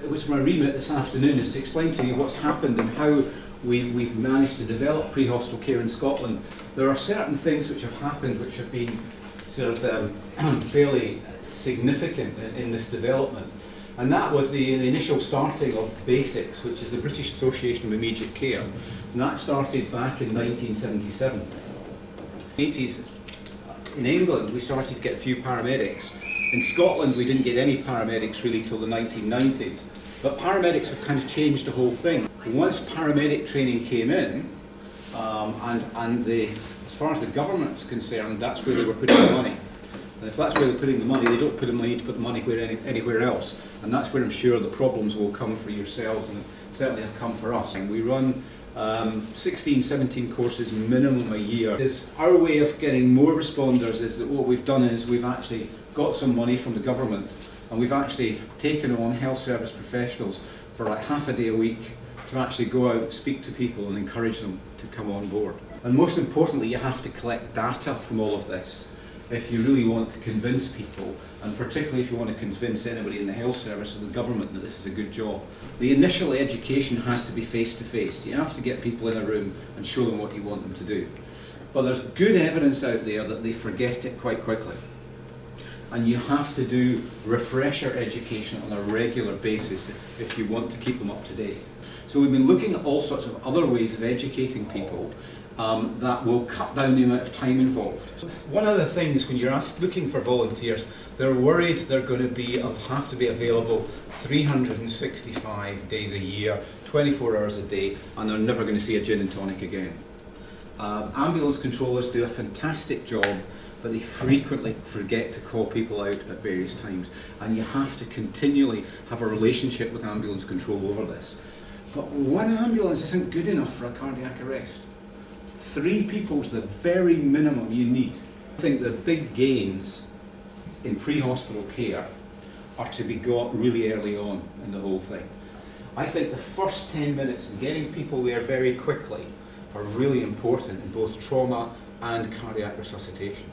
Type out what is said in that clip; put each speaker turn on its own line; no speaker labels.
It was my remit this afternoon is to explain to you what's happened and how we've managed to develop pre-hospital care in Scotland. There are certain things which have happened which have been sort of fairly significant in this development. And that was the initial starting of BASICS, which is the British Association of Immediate Care. And that started back in 1977. In the 80s, in England, we started to get a few paramedics. In Scotland, we didn't get any paramedics really till the 1990s. But paramedics have kind of changed the whole thing. Once paramedic training came in, as far as the government is concerned, that's where they were putting the money. And if that's where they're putting the money, they don't put the money to put the money anywhere else. And that's where I'm sure the problems will come for yourselves, and certainly have come for us. And we run 16, 17 courses minimum a year. Our way of getting more responders is that what we've done is we've actually got some money from the government, and we've actually taken on health service professionals for like half a day a week to actually go out, speak to people and encourage them to come on board. And most importantly, you have to collect data from all of this if you really want to convince people, and particularly if you want to convince anybody in the health service or the government that this is a good job. The initial education has to be face-to-face. You have to get people in a room and show them what you want them to do. But there's good evidence out there that they forget it quite quickly. And you have to do refresher education on a regular basis if you want to keep them up to date. So we've been looking at all sorts of other ways of educating people that will cut down the amount of time involved. One of the things when you're looking for volunteers, they're worried they're going to have to be available 365 days a year, 24 hours a day, and they're never going to see a gin and tonic again. Ambulance controllers do a fantastic job, but they frequently forget to call people out at various times, and you have to continually have a relationship with ambulance control over this. But one ambulance isn't good enough for a cardiac arrest. 3 people is the very minimum you need. I think the big gains in pre-hospital care are to be got really early on in the whole thing. I think the first 10 minutes and getting people there very quickly are really important in both trauma and cardiac resuscitation.